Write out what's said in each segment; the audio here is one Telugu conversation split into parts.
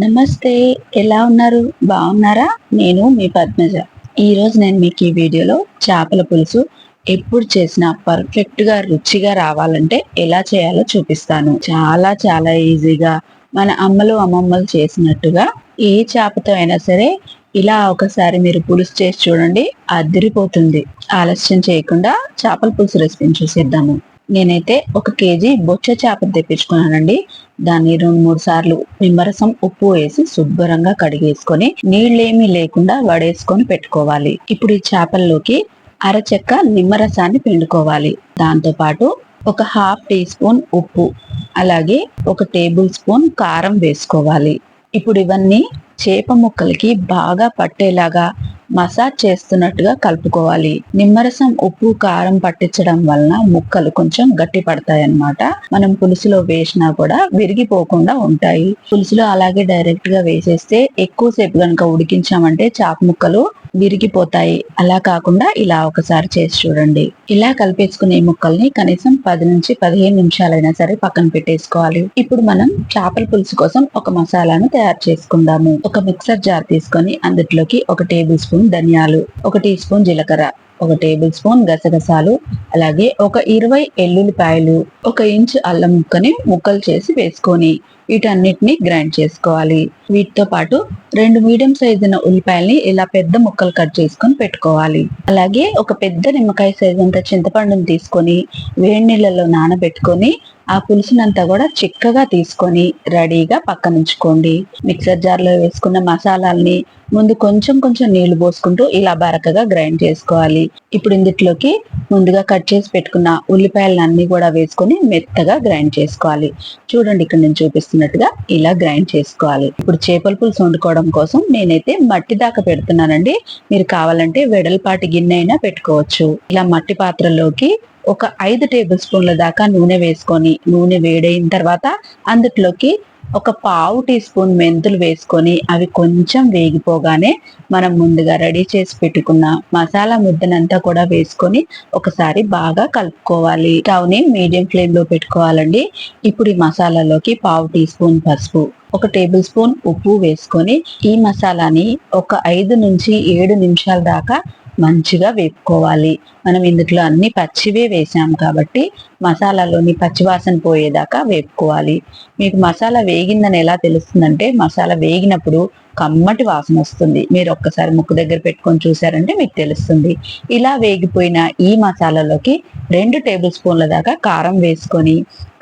నమస్తే. ఎలా ఉన్నారు? బాగున్నారా? నేను మీ పద్మజ. ఈరోజు నేను మీకు ఈ వీడియోలో చేపల పులుసు ఎప్పుడు చేసినా పర్ఫెక్ట్‌గా, రుచిగా రావాలంటే ఎలా చేయాలో చూపిస్తాను. చాలా చాలా ఈజీగా మన అమ్మలు, అమ్మమ్మలు చేసినట్టుగా ఏ చేపతో అయినా సరే ఇలా ఒకసారి మీరు పులుసు చేసి చూడండి. అదిరిపోతుంది. ఆలస్యం చేయకుండా చేపల పులుసు రెసిపీని చూసేద్దాము. నేనైతే 1 కేజీ బొచ్చ చేపను తెప్పించుకున్నానండి. దాన్ని 2, 3 సార్లు నిమ్మరసం, ఉప్పు వేసి శుభ్రంగా కడిగేసుకొని నీళ్ళేమీ లేకుండా వడేసుకొని పెట్టుకోవాలి. ఇప్పుడు ఈ చేపల్లోకి అరచెక్క నిమ్మరసాన్ని పిండుకోవాలి. దాంతో పాటు ఒక హాఫ్ టీ స్పూన్ ఉప్పు, అలాగే 1 టేబుల్ స్పూన్ కారం వేసుకోవాలి. ఇప్పుడు ఇవన్నీ చేప ముక్కలకి బాగా పట్టేలాగా మసాజ్ చేస్తున్నట్టుగా కలుపుకోవాలి. నిమ్మరసం, ఉప్పు, కారం పట్టించడం వలన ముక్కలు కొంచెం గట్టి పడతాయి అన్నమాట. మనం పులుసులో వేసినా కూడా విరిగిపోకుండా ఉంటాయి. పులుసులో అలాగే డైరెక్ట్ గా వేసేస్తే ఎక్కువసేపు గనుక ఉడికించామంటే చేప ముక్కలు విరిగిపోతాయి. అలా కాకుండా ఇలా ఒకసారి చేసి చూడండి. ఇలా కలిపేసుకునే ముక్కల్ని కనీసం 10 నుంచి 15 నిమిషాలైనా సరే పక్కన పెట్టేసుకోవాలి. ఇప్పుడు మనం చేపల పులుసు కోసం ఒక మసాలాను తయారు చేసుకుందాము. ఒక మిక్సర్ జార్ తీసుకొని అందులోకి 1 టేబుల్ స్పూన్ ధనియాలు, 1 టీ స్పూన్ జీలకర్ర, 1 టేబుల్ స్పూన్ గసగసాలు, అలాగే ఒక 20 ఎల్లుల్లిపాయలు, 1 ఇంచు అల్లం ముక్కని ముక్కలు చేసి వేసుకొని వీటన్నిటిని గ్రైండ్ చేసుకోవాలి. వీటితో పాటు 2 మీడియం సైజున ఉల్లిపాయల్ని ఇలా పెద్ద ముక్కలు కట్ చేసుకొని పెట్టుకోవాలి. అలాగే ఒక పెద్ద నిమ్మకాయ సైజు అంత చింతపండుని తీసుకొని వేడి నీళ్ళలో నానబెట్టుకొని ఆ పులుసునంతా కూడా చిక్కగా తీసుకొని రెడీగా పక్కనుంచుకోండి. మిక్సర్ జార్ లో వేసుకున్న మసాలాల్ని ముందు కొంచెం కొంచెం నీళ్లు పోసుకుంటూ ఇలా బరకగా గ్రైండ్ చేసుకోవాలి. ఇప్పుడు ఇందులోకి ముందుగా కట్ చేసి పెట్టుకున్న ఉల్లిపాయలన్నీ కూడా వేసుకొని మెత్తగా గ్రైండ్ చేసుకోవాలి. చూడండి, ఇక్కడ నేను చూపిస్తున్నట్టుగా ఇలా గ్రైండ్ చేసుకోవాలి. ఇప్పుడు చేపల పులుసు వండుకోవడం కోసం నేనైతే మట్టి దాకా పెడుతున్నానండి. మీరు కావాలంటే వెడల్పాటి గిన్నె అయినా పెట్టుకోవచ్చు. ఇలా మట్టి పాత్రలోకి ఒక 5 టేబుల్ స్పూన్ల దాకా నూనె వేసుకొని నూనె వేడైన తర్వాత అందులోకి ఒక పావు టీ స్పూన్ మెంతులు వేసుకొని అవి కొంచెం వేగిపోగానే మనం ముందుగా రెడీ చేసి పెట్టుకున్న మసాలా ముద్దనంతా కూడా వేసుకొని ఒకసారి బాగా కలుపుకోవాలి. స్టవ్ ని మీడియం ఫ్లేమ్ లో పెట్టుకోవాలండి. ఇప్పుడు ఈ మసాలాలోకి పావు టీ స్పూన్ పసుపు, 1 టేబుల్ స్పూన్ ఉప్పు వేసుకొని ఈ మసాలాని ఒక 5 నుంచి 7 నిమిషాల దాకా మంచిగా వేపుకోవాలి. మనం ఇందులో అన్ని పచ్చివే వేసాం కాబట్టి మసాలాలోని పచ్చివాసన పోయేదాకా వేపుకోవాలి. మీకు మసాలా వేగిందని ఎలా తెలుస్తుందంటే మసాలా వేగినప్పుడు కమ్మటి వాసన వస్తుంది. మీరు ఒక్కసారి ముక్కు దగ్గర పెట్టుకొని చూసారంటే మీకు తెలుస్తుంది. ఇలా వేగిపోయిన ఈ మసాలాలోకి 2 టేబుల్ స్పూన్ల దాకా కారం వేసుకొని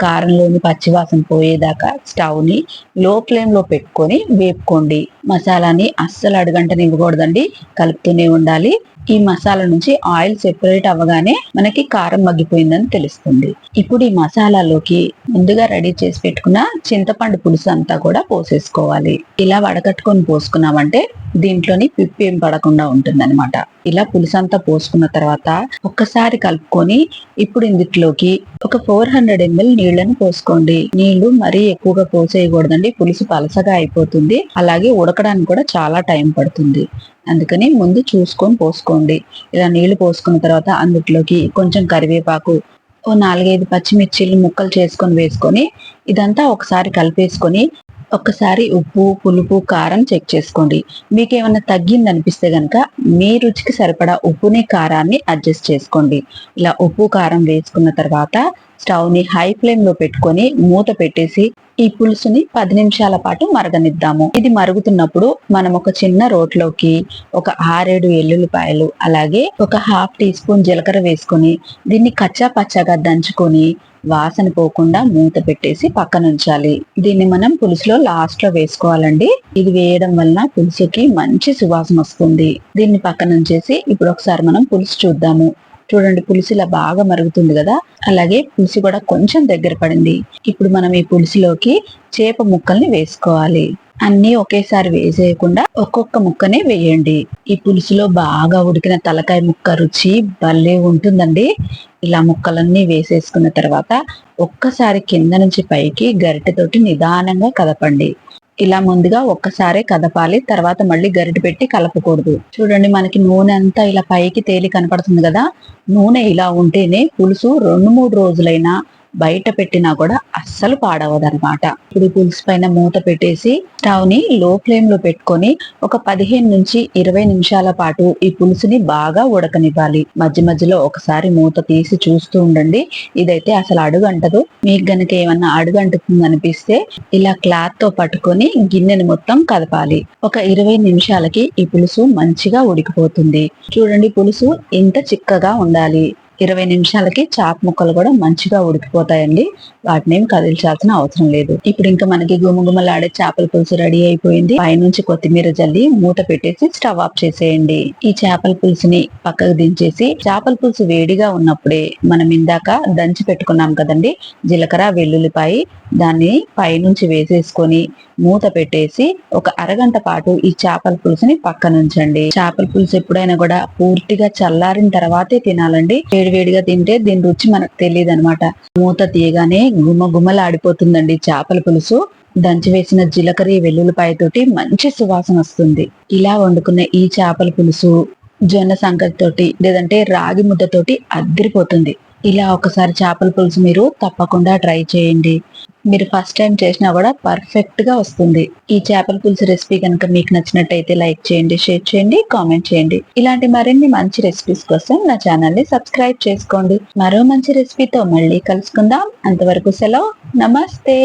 కారంలోని పచ్చివాసన పోయేదాకా స్టవ్ ని లో ఫ్లేమ్ లో పెట్టుకొని వేపుకోండి. మసాలాని అస్సలు అడుగంటనివ్వకూడదండి, కలుపుతూనే ఉండాలి. ఈ మసాలా నుంచి ఆయిల్ సెపరేట్ అవ్వగానే మనకి కారం మగ్గిపోయిందని తెలుస్తుంది. ఇప్పుడు ఈ మసాలాలోకి ముందుగా రెడీ చేసి పెట్టుకున్న చింతపండు పులుసు అంతా కూడా పోసేసుకోవాలి. ఇలా వడకట్టుకొని పోసుకున్నామంటే దీంట్లోని పిప్పి ఏం పడకుండా ఉంటుందన్నమాట. ఇలా పులుసు అంతా పోసుకున్న తర్వాత ఒక్కసారి కలుపుకొని ఇప్పుడు ఇందులోకి ఒక 400 ml నీళ్లను పోసుకోండి. నీళ్లు మరీ ఎక్కువగా పోసేయకూడదండి, పులుసు పలసగా అయిపోతుంది. అలాగే ఉడకడానికి కూడా చాలా టైం పడుతుంది. అందుకని ముందు చూసుకొని పోసుకోండి. ఇలా నీళ్లు పోసుకున్న తర్వాత అందులోకి కొంచెం కరివేపాకు, ఓ 4-5 పచ్చిమిర్చిలు ముక్కలు చేసుకొని వేసుకొని ఇదంతా ఒకసారి కలిపేసుకొని ఒక్కసారి ఉప్పు, పులుపు, కారం చెక్ చేసుకోండి. మీకేమన్నా తగ్గింది అనిపిస్తే గనక మీ రుచికి సరిపడా ఉప్పుని, కారాన్ని అడ్జస్ట్ చేసుకోండి. ఇలా ఉప్పు, కారం వేసుకున్న తర్వాత స్టవ్ ని హై ఫ్లేమ్ లో పెట్టుకొని మూత పెట్టేసి ఈ పులుసుని 10 నిమిషాల పాటు మరగనిద్దాము. ఇది మరుగుతున్నప్పుడు మనం ఒక చిన్న రోట్లోకి ఒక 6-7 ఎల్లుల్లిపాయలు, అలాగే ఒక హాఫ్ టీ స్పూన్ జీలకర్ర వేసుకొని దీన్ని కచ్చా పచ్చాగా దంచుకొని వాసన పోకుండా మూత పెట్టేసి పక్కన ఉంచాలి. దీన్ని మనం పులుసులో లాస్ట్ లో వేసుకోవాలండి. ఇది వేయడం వలన పులుసుకి మంచి సువాసన వస్తుంది. దీన్ని పక్కన ఉంచేసి ఇప్పుడు ఒకసారి మనం పులుసు చూద్దాము. చూడండి, పులుసు ఇలా బాగా మరుగుతుంది కదా, అలాగే పులుసు కూడా కొంచెం దగ్గర పడింది. ఇప్పుడు మనం ఈ పులుసులోకి చేప ముక్కల్ని వేసుకోవాలి. అన్ని ఒకేసారి వేసేయకుండా ఒక్కొక్క ముక్కనే వేయండి. ఈ పులుసులో బాగా ఉడికిన తలకాయ ముక్క రుచి భలే ఉంటుందండి. ఇలా ముక్కలన్నీ వేసేసుకున్న తర్వాత ఒక్కసారి కింద నుంచి పైకి గరిటెతోటి నిదానంగా కదపండి. ఇలా ముందుగా ఒక్కసారే కదపాలి, తర్వాత మళ్ళీ గరిటె పెట్టి కలపకూడదు. చూడండి, మనకి నూనె అంతా ఇలా పైకి తేలి కనపడుతుంది కదా. నూనె ఇలా ఉంటేనే పులుసు 2-3 రోజులైనా బయట పెట్టినా కూడా అస్సలు పాడవదనమాట. ఇప్పుడు ఈ పులుసు పైన మూత పెట్టేసి స్టవ్ ని లో ఫ్లేమ్ లో పెట్టుకొని ఒక 15 నుంచి 20 నిమిషాల పాటు ఈ పులుసుని బాగా ఉడకనివ్వాలి. మధ్య మధ్యలో ఒకసారి మూత తీసి చూస్తూ ఉండండి. ఇదైతే అసలు అడుగంటదు. మీకు గనక ఏమన్నా అడుగంటుతుంది అనిపిస్తే ఇలా క్లాత్ తో పట్టుకొని గిన్నెని మొత్తం కదపాలి. ఒక 20 నిమిషాలకి ఈ పులుసు మంచిగా ఉడికిపోతుంది. చూడండి, పులుసు ఇంత చిక్కగా ఉండాలి. 20 నిమిషాలకి చాప్ ముక్కలు కూడా మంచిగా ఉడికిపోతాయండి. వాటిని ఏం కదిల్చాల్సిన అవసరం లేదు. ఇప్పుడు ఇంకా మనకి గుమగుమలాడే చేపల పులుసు రెడీ అయిపోయింది. పైనుంచి కొత్తిమీర జల్లి మూత పెట్టేసి స్టవ్ ఆఫ్ చేసేయండి. ఈ చేపల పులుసుని పక్కకు దించేసి, చేపల పులుసు వేడిగా ఉన్నప్పుడే మనం ఇందాక దంచి పెట్టుకున్నాం కదండి జీలకర్ర వెల్లుల్లిపాయి, దాన్ని పైనుంచి వేసేసుకొని మూత పెట్టేసి ఒక అరగంట పాటు ఈ చేపల పులుసుని పక్కనుంచండి. చేపల పులుసు ఎప్పుడైనా కూడా పూర్తిగా చల్లారిన తర్వాతే తినాలండి. వేడివేడిగా తింటే దీని రుచి మనకు తెలియదు అనమాట. మూత తీయగానే గుమగుమలాడిపోతుందండి చేపల పులుసు. దంచి వేసిన జీలకర్ర వెల్లుల్లిపాయ తోటి మంచి సువాసన వస్తుంది. ఇలా వండుకున్న ఈ చేపల పులుసు జొన్న సంకటితోటి లేదంటే రాగి ముద్దతోటి అద్దిరిపోతుంది. ఇలా ఒకసారి చేపల పులుసు మీరు తప్పకుండా ట్రై చేయండి. మీరు ఫస్ట్ టైం చేసినా కూడా పర్ఫెక్ట్ గా వస్తుంది. ఈ చేపల పులుసు రెసిపీ కనుక మీకు నచ్చినట్టయితే లైక్ చేయండి, షేర్ చేయండి, కామెంట్ చేయండి. ఇలాంటి మరిన్ని మంచి రెసిపీస్ కోసం నా ఛానల్ ని సబ్స్క్రైబ్ చేసుకోండి. మరో మంచి రెసిపీతో మళ్ళీ కలుసుకుందాం. అంతవరకు సెలవు. నమస్తే.